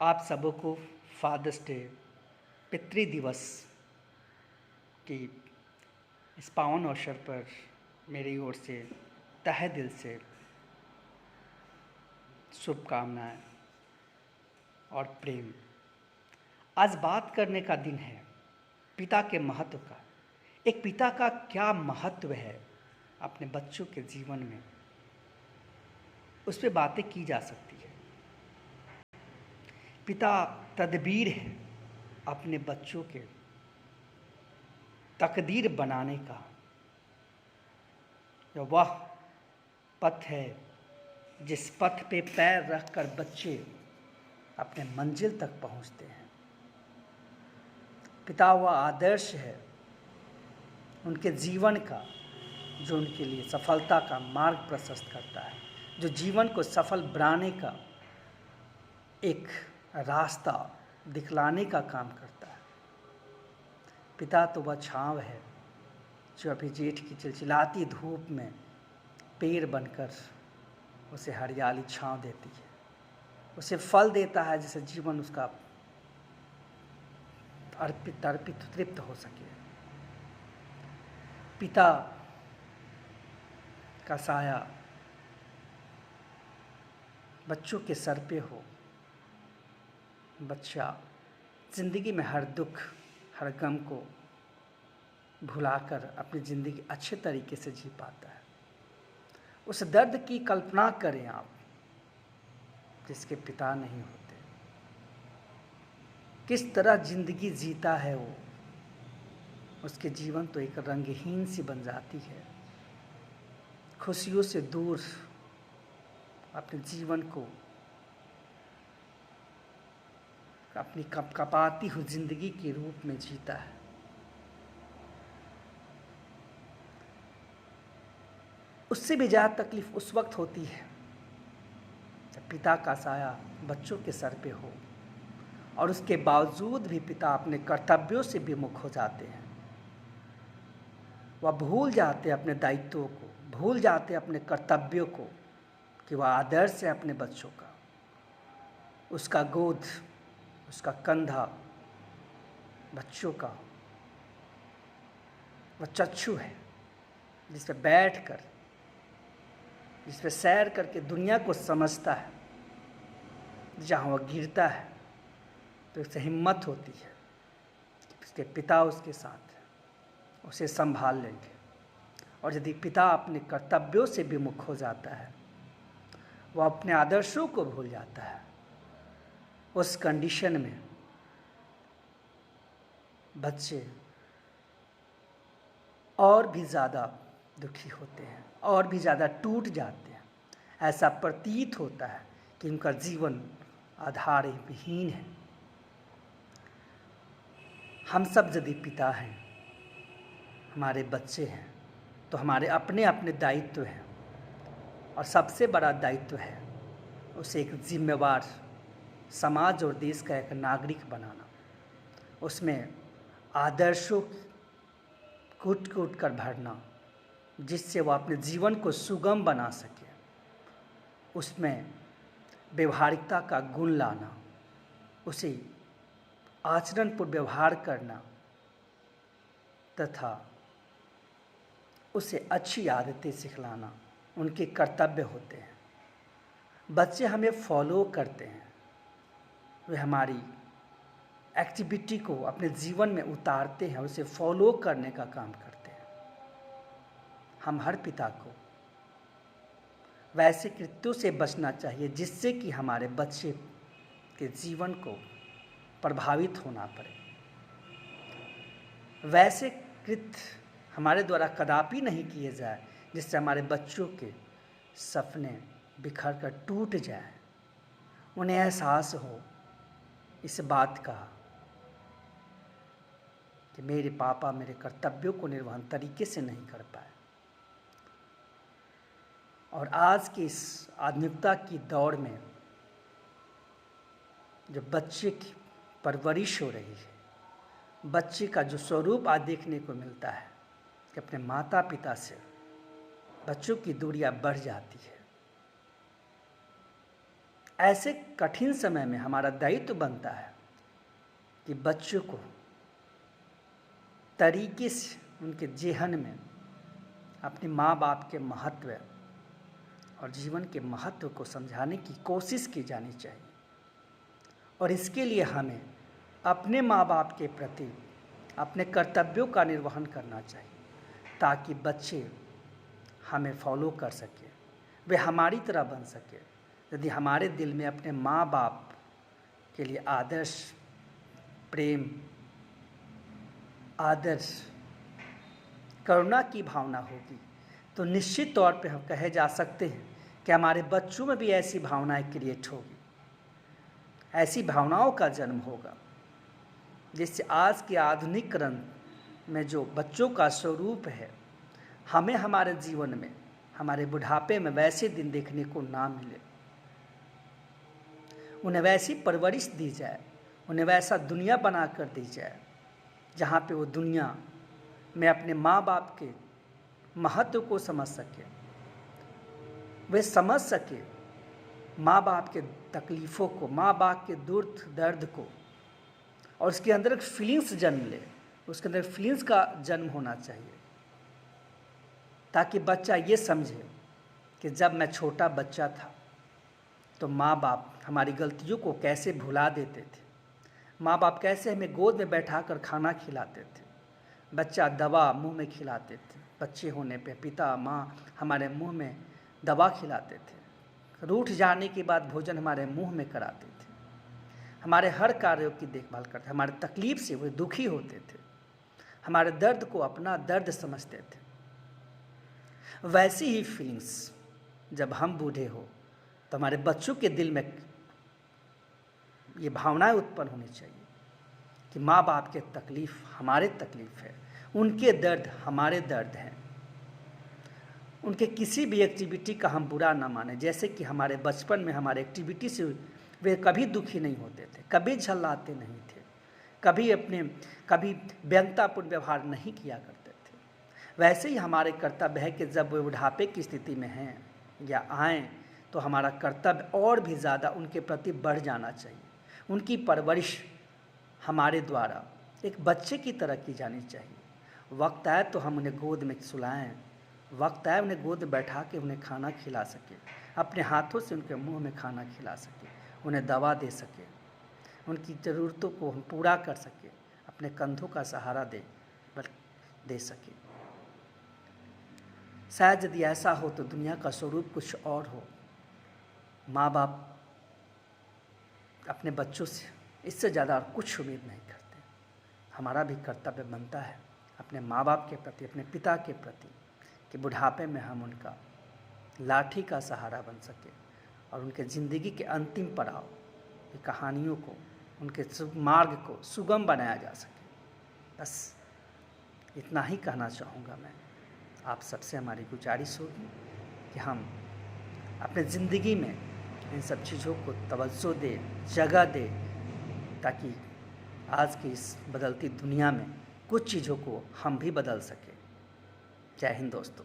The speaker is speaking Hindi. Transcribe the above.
आप सबको फादर्स डे पितृ दिवस की इस पावन अवसर पर मेरी ओर से तहे दिल से शुभकामनाएं और प्रेम। आज बात करने का दिन है पिता के महत्व का। एक पिता का क्या महत्व है अपने बच्चों के जीवन में, उस पर बातें की जा सकती है। पिता तदबीर है अपने बच्चों के तकदीर बनाने का। वह पथ है जिस पथ पे पैर रखकर बच्चे अपने मंजिल तक पहुंचते हैं। पिता वह आदर्श है उनके जीवन का जो उनके लिए सफलता का मार्ग प्रशस्त करता है, जो जीवन को सफल बनाने का एक रास्ता दिखलाने का काम करता है। पिता तो वह छांव है जो अभी जेठ की चिलचिलाती धूप में पेड़ बनकर उसे हरियाली छांव देती है, उसे फल देता है जिससे जीवन उसका अर्पित तृप्त हो सके। पिता का साया बच्चों के सर पे हो, बच्चा ज़िंदगी में हर दुख हर गम को भुलाकर अपनी ज़िंदगी अच्छे तरीके से जी पाता है। उस दर्द की कल्पना करें आप जिसके पिता नहीं होते, किस तरह ज़िंदगी जीता है वो। उसके जीवन तो एक रंगहीन सी बन जाती है। खुशियों से दूर अपने जीवन को अपनी कपाती हुई जिंदगी के रूप में जीता है। उससे भी ज़्यादा तकलीफ उस वक्त होती है जब पिता का साया बच्चों के सर पे हो और उसके बावजूद भी पिता अपने कर्तव्यों से विमुख हो जाते हैं। वह भूल जाते अपने दायित्वों को, भूल जाते अपने कर्तव्यों को कि वह आदर्श है अपने बच्चों का। उसका गोद, उसका कंधा बच्चों का वह चक्षु है जिस पर बैठकर, जिस पर सैर करके दुनिया को समझता है। जहाँ वह गिरता है तो उससे हिम्मत होती है कि उसके पिता उसके साथ हैं, उसे संभाल लेंगे। और यदि पिता अपने कर्तव्यों से विमुख हो जाता है, वह अपने आदर्शों को भूल जाता है, उस कंडीशन में बच्चे और भी ज़्यादा दुखी होते हैं, और भी ज़्यादा टूट जाते हैं। ऐसा प्रतीत होता है कि उनका जीवन आधारहीन है। हम सब यदि पिता हैं, हमारे बच्चे हैं, तो हमारे अपने अपने दायित्व हैं। और सबसे बड़ा दायित्व है उसे एक जिम्मेवार समाज और देश का एक नागरिक बनाना। उसमें आदर्शों कूट कूट कर भरना जिससे वह अपने जीवन को सुगम बना सके। उसमें व्यवहारिकता का गुण लाना, उसे आचरणपूर्ण व्यवहार करना तथा उसे अच्छी आदतें सिखलाना उनके कर्तव्य होते हैं। बच्चे हमें फॉलो करते हैं, वे हमारी एक्टिविटी को अपने जीवन में उतारते हैं, उसे फॉलो करने का काम करते हैं। हम हर पिता को वैसे कृत्यों से बचना चाहिए जिससे कि हमारे बच्चे के जीवन को प्रभावित होना पड़े। वैसे कृत्य हमारे द्वारा कदापि नहीं किए जाए जिससे हमारे बच्चों के सपने बिखर कर टूट जाए, उन्हें एहसास हो इस बात का कि मेरे पापा मेरे कर्तव्यों को निर्वहन तरीके से नहीं कर पाए। और आज की इस आधुनिकता की दौड़ में जो बच्चे की परवरिश हो रही है, बच्चे का जो स्वरूप आज देखने को मिलता है कि अपने माता पिता से बच्चों की दूरियां बढ़ जाती है। ऐसे कठिन समय में हमारा दायित्व बनता है कि बच्चों को तरीके से उनके जेहन में अपने माँ बाप के महत्व और जीवन के महत्व को समझाने की कोशिश की जानी चाहिए। और इसके लिए हमें अपने माँ बाप के प्रति अपने कर्तव्यों का निर्वहन करना चाहिए, ताकि बच्चे हमें फॉलो कर सके, वे हमारी तरह बन सके। यदि हमारे दिल में अपने माँ बाप के लिए आदर्श, प्रेम, आदर्श, करुणा की भावना होगी, तो निश्चित तौर पे हम कहे जा सकते हैं कि हमारे बच्चों में भी ऐसी भावनाएं क्रिएट होगी, ऐसी भावनाओं का जन्म होगा, जिससे आज के आधुनिकीकरण में जो बच्चों का स्वरूप है, हमें हमारे जीवन में, हमारे बुढ़ापे में वैसे दिन देखने को ना मिले। उन्हें वैसी परवरिश दी जाए, उन्हें वैसा दुनिया बना कर दी जाए जहाँ पे वो दुनिया में अपने माँ बाप के महत्व को समझ सके, वे समझ सके माँ बाप के तकलीफ़ों को, माँ बाप के दुख दर्द को, और उसके अंदर एक फीलिंग्स जन्म ले, उसके अंदर फीलिंग्स का जन्म होना चाहिए, ताकि बच्चा ये समझे कि जब मैं छोटा बच्चा था तो माँ बाप हमारी गलतियों को कैसे भुला देते थे, माँ बाप कैसे हमें गोद में बैठाकर खाना खिलाते थे, बच्चा दवा मुंह में खिलाते थे, बच्चे होने पे पिता माँ हमारे मुंह में दवा खिलाते थे, रूठ जाने के बाद भोजन हमारे मुंह में कराते थे, हमारे हर कार्यों की देखभाल करते, हमारे तकलीफ़ से वे दुखी होते थे, हमारे दर्द को अपना दर्द समझते थे। वैसी ही फीलिंग्स जब हम बूढ़े हो तो हमारे बच्चों के दिल में ये भावनाएं उत्पन्न होनी चाहिए कि माँ बाप के तकलीफ़ हमारे तकलीफ़ है, उनके दर्द हमारे दर्द हैं, उनके किसी भी एक्टिविटी का हम बुरा ना माने। जैसे कि हमारे बचपन में हमारे एक्टिविटी से वे कभी दुखी नहीं होते थे, कभी झल्लाते नहीं थे, कभी व्यंग्यतापूर्ण व्यवहार नहीं किया करते थे। वैसे ही हमारे कर्तव्य है कि जब वे बुढ़ापे की स्थिति में हैं या आएँ तो हमारा कर्तव्य और भी ज़्यादा उनके प्रति बढ़ जाना चाहिए। उनकी परवरिश हमारे द्वारा एक बच्चे की तरह की जानी चाहिए। वक्त आए तो हम उन्हें गोद में सुलाएं, वक्त आए उन्हें गोद बैठा के उन्हें खाना खिला सके, अपने हाथों से उनके मुंह में खाना खिला सके, उन्हें दवा दे सके, उनकी ज़रूरतों को हम पूरा कर सके, अपने कंधों का सहारा दे सके। शायद यदि ऐसा हो तो दुनिया का स्वरूप कुछ और हो। माँ बाप अपने बच्चों से इससे ज़्यादा और कुछ उम्मीद नहीं करते। हमारा भी कर्तव्य बनता है अपने माँ बाप के प्रति, अपने पिता के प्रति, कि बुढ़ापे में हम उनका लाठी का सहारा बन सके और उनके ज़िंदगी के अंतिम पड़ाव की कहानियों को, उनके मार्ग को सुगम बनाया जा सके। बस इतना ही कहना चाहूँगा मैं। आप सबसे हमारी गुजारिश होगी कि हम अपने ज़िंदगी में इन सब चीज़ों को तवज्जो दें, जगह दें, ताकि आज की इस बदलती दुनिया में कुछ चीज़ों को हम भी बदल सकें। जय हिंद दोस्तों।